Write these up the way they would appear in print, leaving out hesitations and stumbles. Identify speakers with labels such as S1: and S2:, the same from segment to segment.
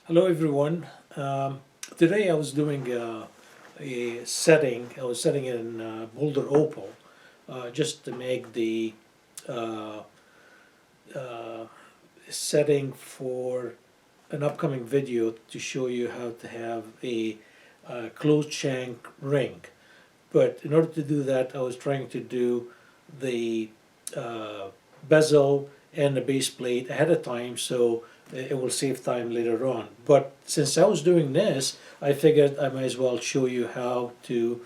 S1: Hello everyone. Today I was doing a setting. I was setting in Boulder Opal just to make the uh, uh, setting for an upcoming video to show you how to have a closed shank ring. But in order to do that, I was trying to do the uh, bezel and the base plate ahead of time, so it will save time later on. But since I was doing this, I figured I might as well show you how to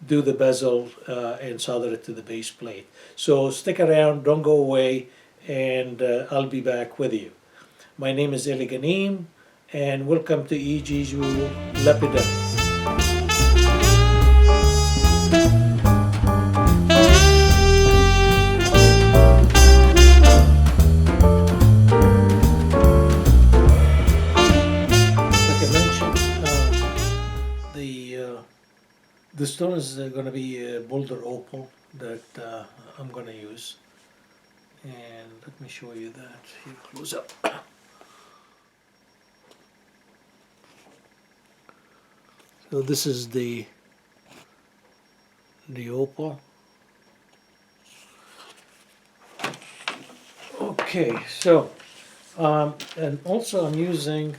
S1: do the bezel and solder it to the base plate. So stick around, don't go away, and I'll be back with you. My name is Eli Ganim, and welcome to EGU Lepidem. Like I mentioned, the stone is going to be Boulder Opal that I'm going to use. And let me show you that here close up. So this is the opal. Okay, so and also I'm using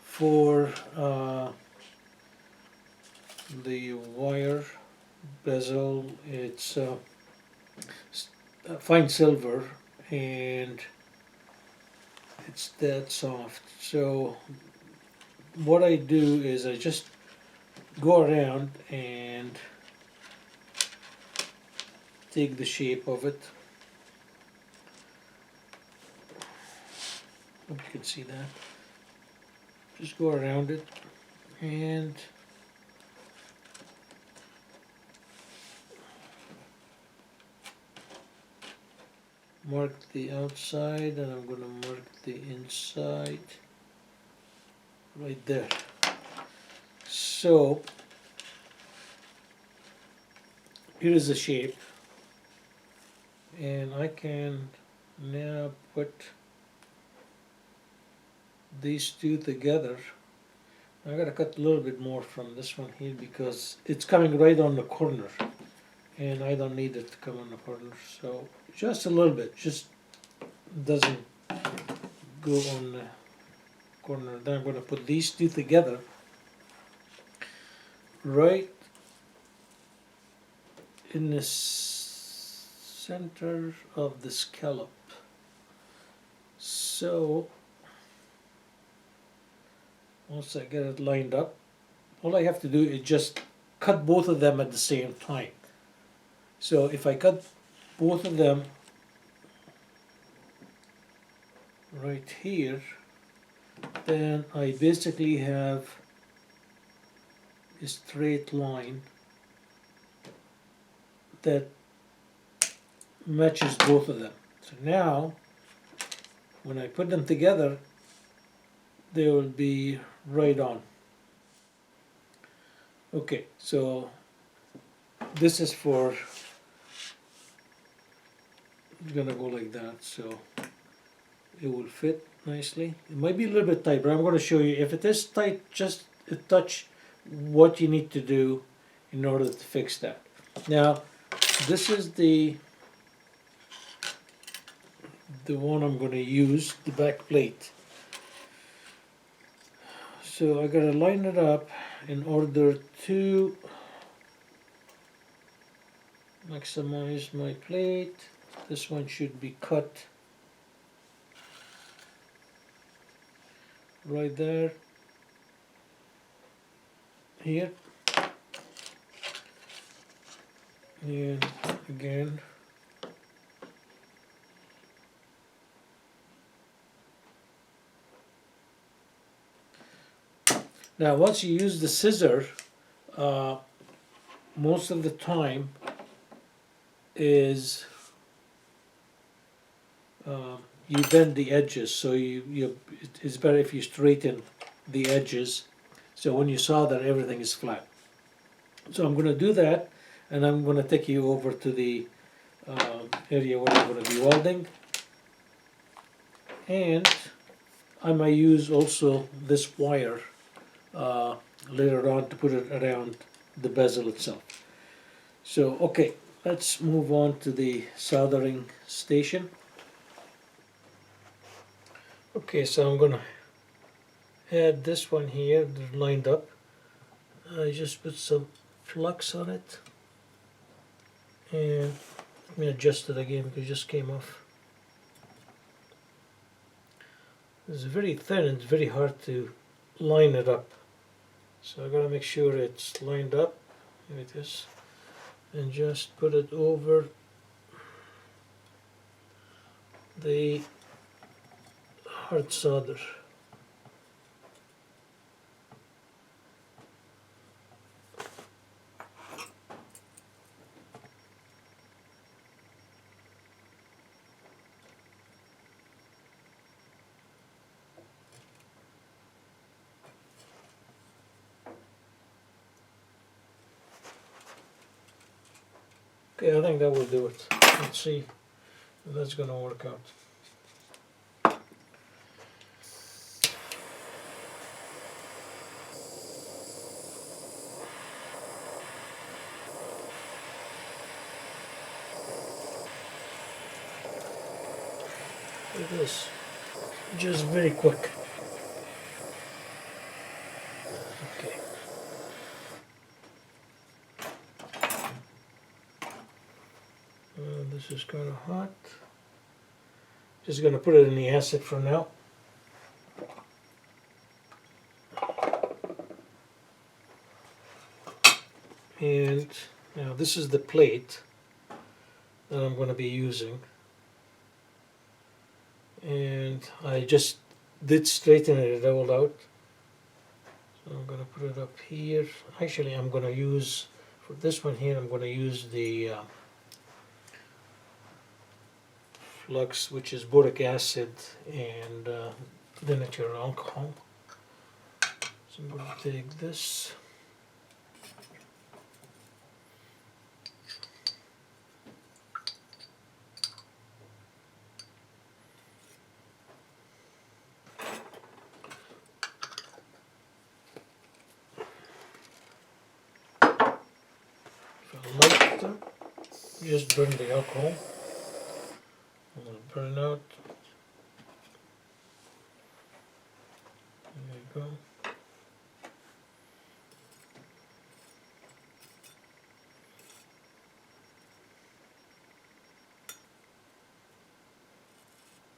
S1: for the wire bezel. It's fine silver and it's that soft. So what I do is I just go around and take the shape of it. Hope you can see that. Just go around it and mark the outside, and I'm going to mark the inside right there. So here is the shape, and I can now put these two together. I gotta cut a little bit more from this one here because it's coming right on the corner, and I don't need it to come on the corner. So just a little bit, just doesn't go on the corner. Then I'm gonna put these two together right in the center of the scallop. So once I get it lined up, all I have to do is just cut both of them at the same time. So if I cut both of them right here, then I basically have a straight line that matches both of them. So now when I put them together, they will be right on. Okay, so this is for, it's gonna go like that, so it will fit nicely. It might be a little bit tight, but I'm going to show you. If it is tight, just a touch what you need to do in order to fix that. Now, this is the one I'm going to use, the back plate. So I got to line it up in order to maximize my plate. This one should be cut right there, here, and again now once you use the scissor, most of the time is you bend the edges, so it's better if you straighten the edges, so when you solder everything is flat. So I'm going to do that, and I'm going to take you over to the area where I'm going to be welding, and I might use also this wire later on to put it around the bezel itself. So, okay, let's move on to the soldering station. Okay, so I'm gonna add this one here, they're lined up. I just put some flux on it, and let me adjust it again because it just came off. It's very thin and it's very hard to line it up. So I gotta make sure it's lined up. Here it is. And just put it over the hard solder. Okay, I think that will do it. Let's see if that's gonna work out. Look at this. Just very quick. Okay. This is kind of hot. Just gonna put it in the acid for now. And now this is the plate that I'm going to be using, and I just did straighten it all out, so I'm going to put it up here. Actually, I'm going to use, for this one here, I'm going to use the flux, which is boric acid and vinegar alcohol. So I'm going to take this. Light them, just burn the alcohol. I'm going to burn out. There you go.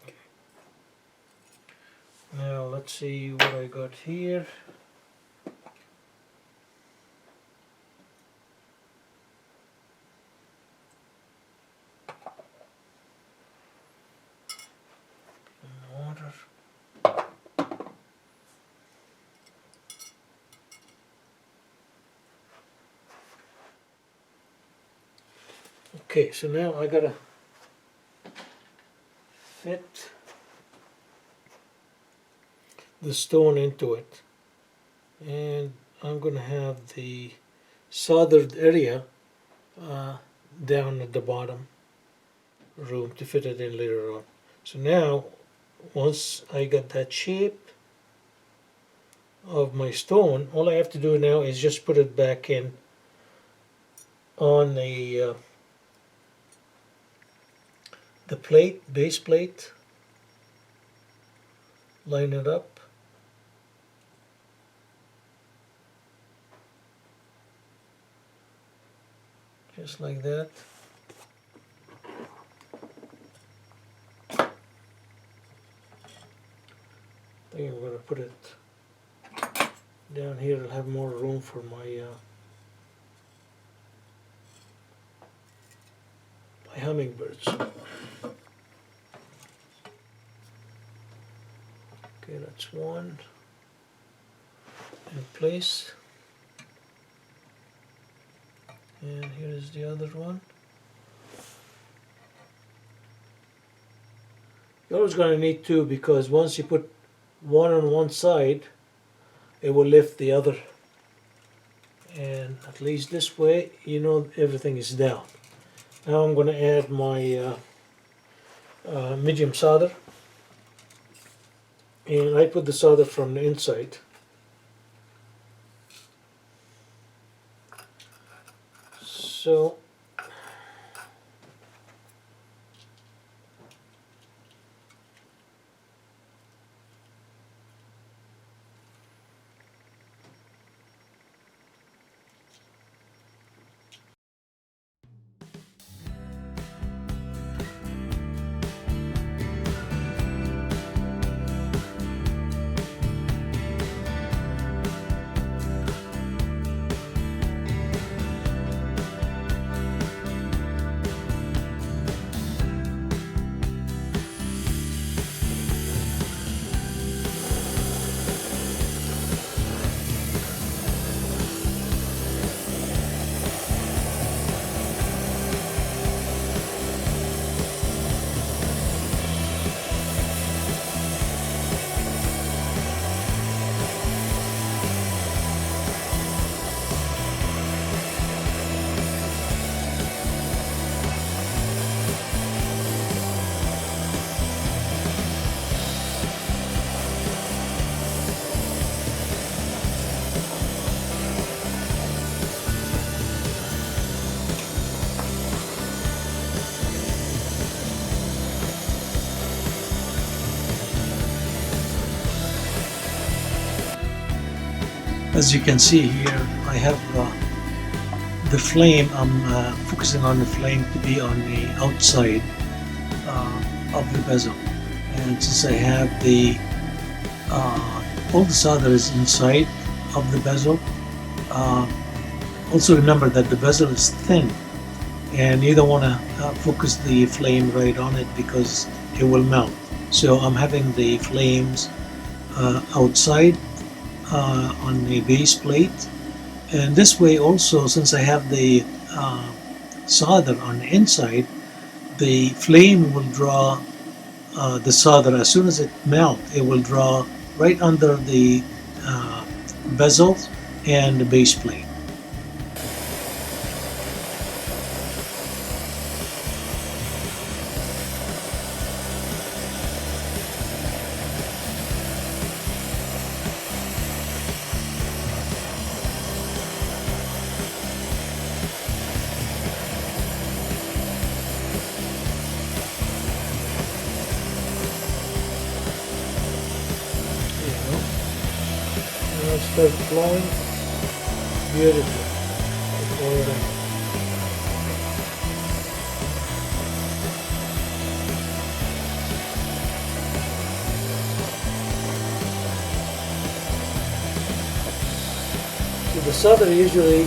S1: Okay. Now let's see what I got here. Okay, so now I gotta fit the stone into it, and I'm gonna have the soldered area down at the bottom room to fit it in later on. So now, once I got that shape of my stone, all I have to do now is just put it back in on the plate, base plate, line it up, just like that. I think I'm going to put it down here. I'll have more room for my my hummingbirds. Okay, that's one in place, and here is the other one. You're always going to need two, because once you put one on one side, it will lift the other, and at least this way you know everything is down. Now I'm going to add my medium solder. And I put the solder from the inside. So as you can see here, I have the flame. I'm focusing on the flame to be on the outside of the bezel, and since I have the all the solder is inside of the bezel. Also remember that the bezel is thin, and you don't want to focus the flame right on it because it will melt. So I'm having the flames outside on the base plate, and this way also, since I have the solder on the inside, the flame will draw the solder. As soon as it melts, it will draw right under the bezel and the base plate. Now start flowing beautifully. So the solder usually,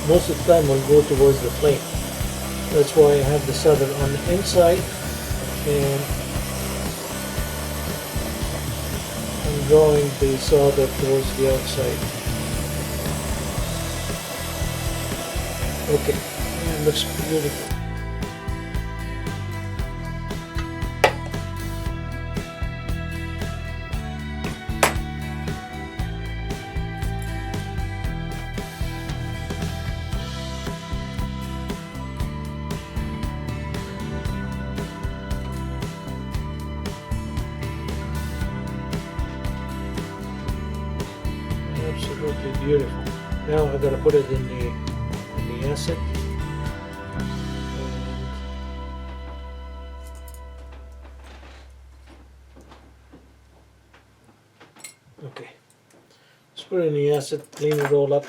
S1: most of the time, will go towards the flame. That's why I have the solder on the inside, and I'm drawing the solder towards the outside. Okay, and looks beautiful. Absolutely beautiful. Now I gotta put it in the acid. Okay, let's put it in the acid, clean it all up.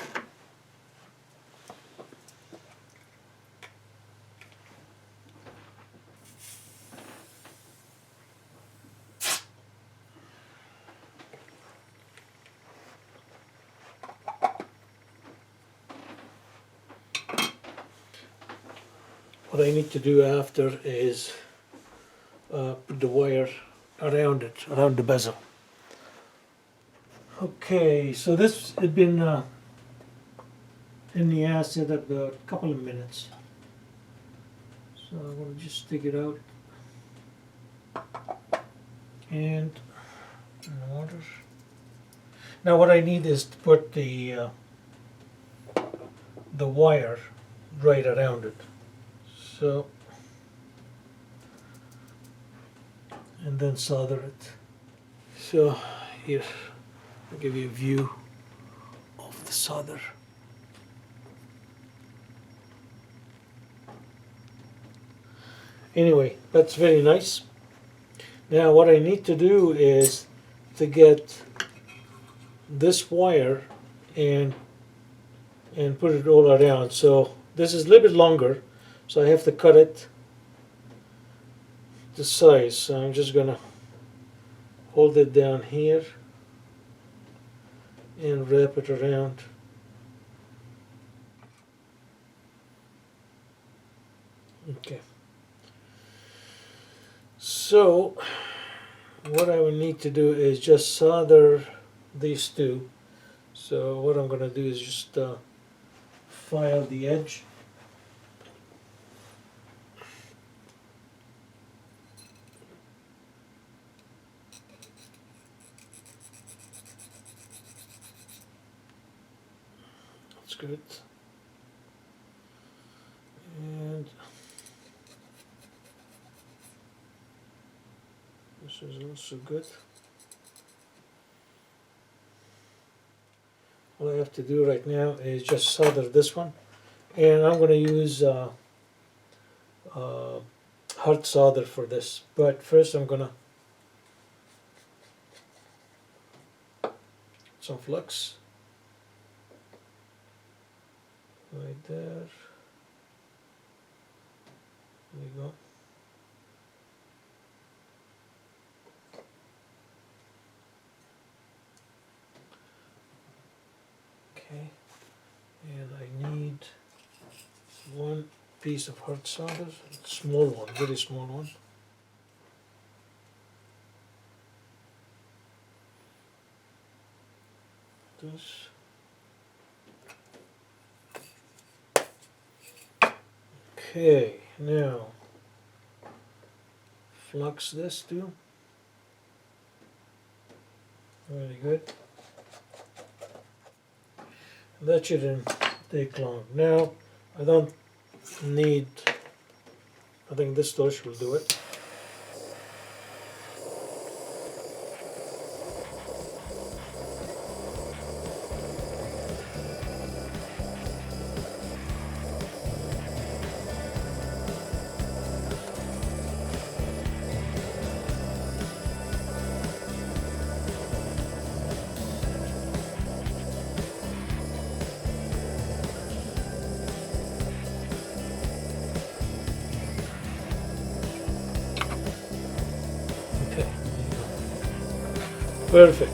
S1: What I need to do after is put the wire around it, around the bezel. Okay, so this had been in the acid about a couple of minutes. So I'm going to just take it out and in the water. Now what I need is to put the wire right around it. So, and then solder it. So here, I'll give you a view of the solder. Anyway, that's very nice. Now what I need to do is to get this wire and put it all around. So this is a little bit longer, so I have to cut it the size. So I'm just gonna hold it down here and wrap it around. Okay. So what I will need to do is just solder these two. So what I'm gonna do is just file the edge. That's good. And this is also good. All I have to do right now is just solder this one, and I'm going to use hard solder for this. But first, I'm going to some flux right there. There we go. Okay, and I need one piece of hard solder, small one, very small one. This. Okay, now flux this too. Very good. That shouldn't take long. Now I don't need, I think this torch will do it. Okay, perfect.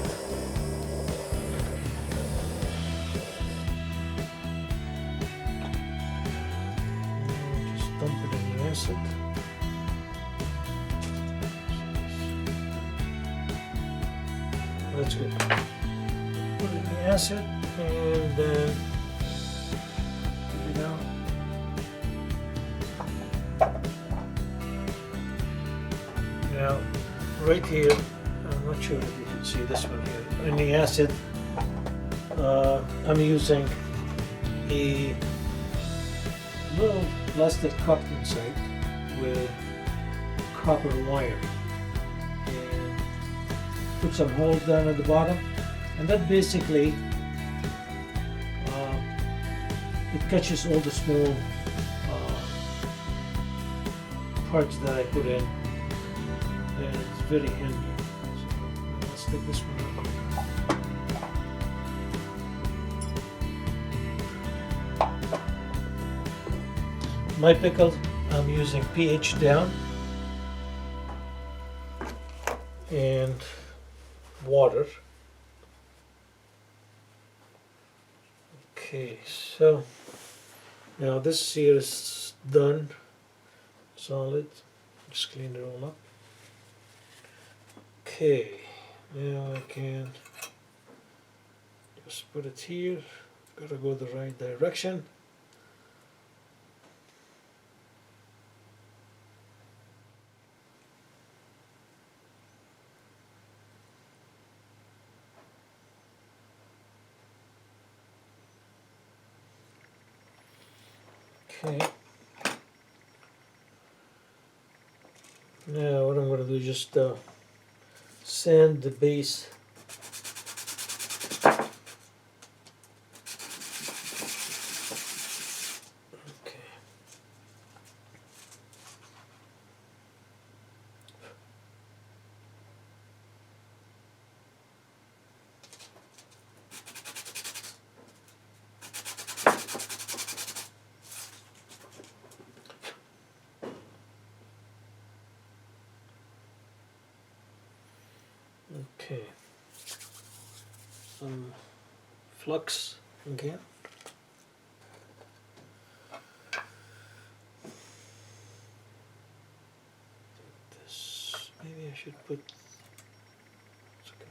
S1: Just dump it in the acid. That's good. Put it in the acid and then you know. Now, right here, I'm not sure if you can see this one here. In the acid, I'm using a little plastic cup inside with copper wire, and put some holes down at the bottom, and that basically it catches all the small parts that I put in. And it's very handy. So let's take this one out. My pickles, I'm using pH down and water. Okay, so now this here is done, solid. Just clean it all up. Okay, now I can just put it here. Gotta go the right direction. Okay. Now what I'm going to do is just sand the base. Okay. Okay. Some flux again. This maybe I should put. Okay.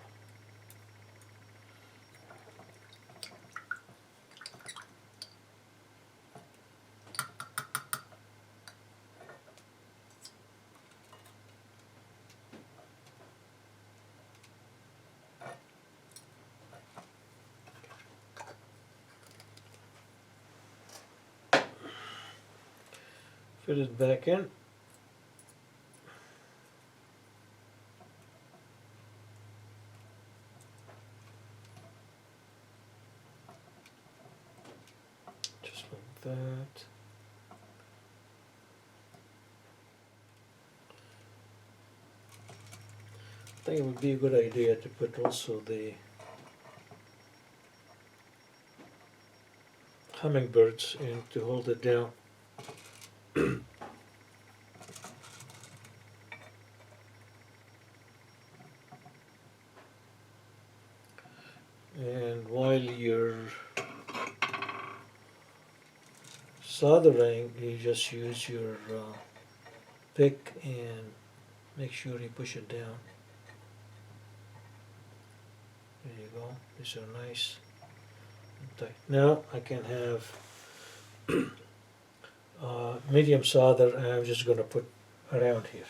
S1: Fit it back in. Just like that. I think it would be a good idea to put also the hummingbirds in to hold it down. And while you're soldering, you just use your pick and make sure you push it down. There you go. These are nice and tight. Now I can have medium solder, and I'm just going to put around here.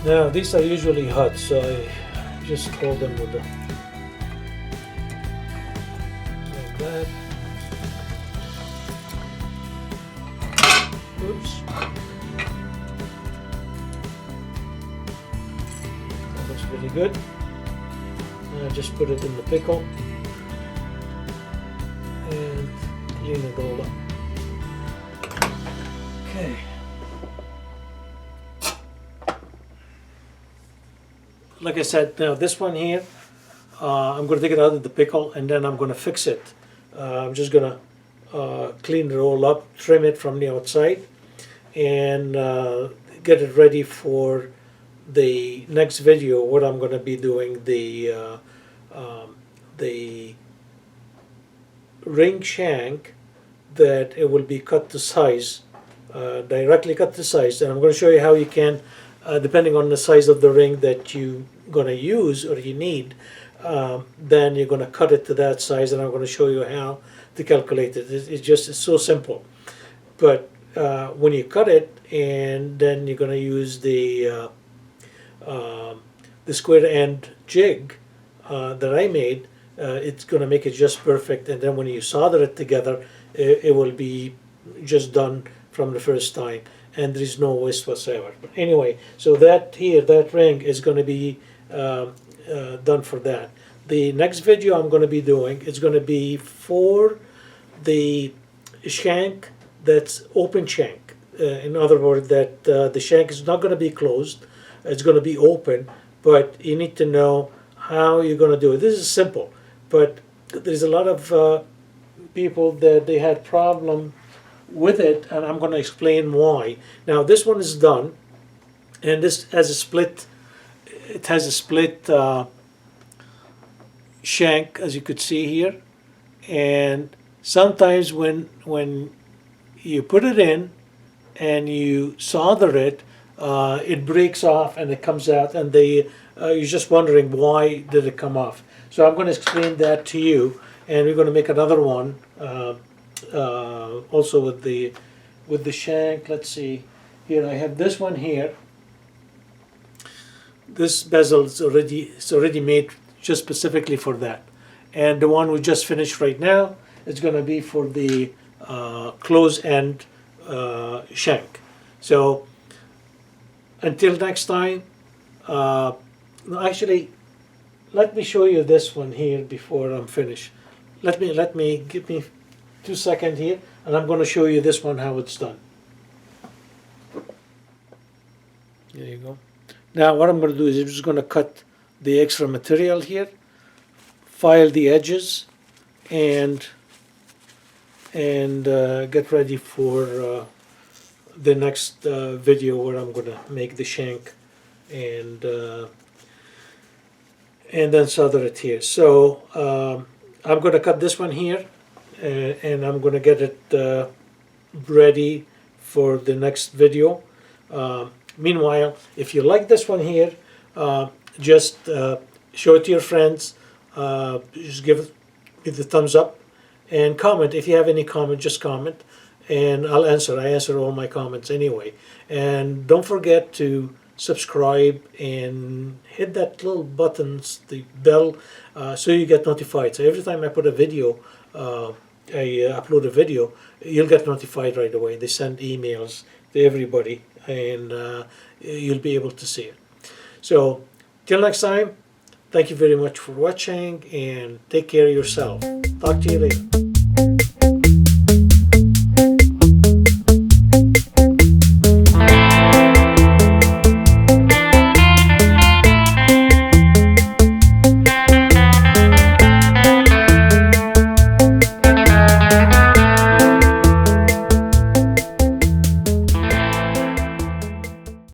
S1: Now these are usually hot, so I just hold them with the like that. Oops. That looks really good. Just put it in the pickle and clean it all up. Okay. Like I said, now this one here, I'm going to take it out of the pickle and then I'm going to fix it. I'm just going to clean it all up, trim it from the outside, and get it ready for the next video. What I'm going to be doing the ring shank, that it will be cut to size, directly cut to size, and I'm going to show you how you can, depending on the size of the ring that you're going to use or you need, then you're going to cut it to that size, and I'm going to show you how to calculate it. It's so simple. But when you cut it, and then you're going to use the square end jig that I made, it's going to make it just perfect, and then when you solder it together, it will be just done from the first time, and there is no waste whatsoever. But anyway, so that ring is going to be done for that. The next video I'm going to be doing is going to be for the shank that's open shank. In other words, that the shank is not going to be closed, it's going to be open, but you need to know how you're going to do it. This is simple, but there's a lot of people that they had problem with it, and I'm going to explain why. Now this one is done, and this has a split. It has a split shank, as you could see here, and sometimes when you put it in and you solder it, it breaks off and it comes out, and you're just wondering why did it come off. So I'm going to explain that to you, and we're going to make another one also with the shank. Let's see, here I have this one here. This bezel is already made just specifically for that, and the one we just finished right now is going to be for the close end shank. So until next time, actually, let me show you this one here before I'm finished. Give me 2 seconds here, and I'm going to show you this one, how it's done. There you go. Now what I'm going to do is I'm just going to cut the extra material here, file the edges, and get ready for the next video where I'm going to make the shank and then solder it here. So I'm going to cut this one here, and I'm going to get it ready for the next video. Meanwhile, if you like this one here, just show it to your friends, just give it the thumbs up, and comment. If you have any comment, just comment, and I'll answer. I answer all my comments anyway. And don't forget to subscribe and hit that little button, the bell, so you get notified. So every time I put a video, I upload a video, you'll get notified right away. They send emails to everybody, and you'll be able to see it. So till next time, thank you very much for watching, and take care of yourself. Talk to you later.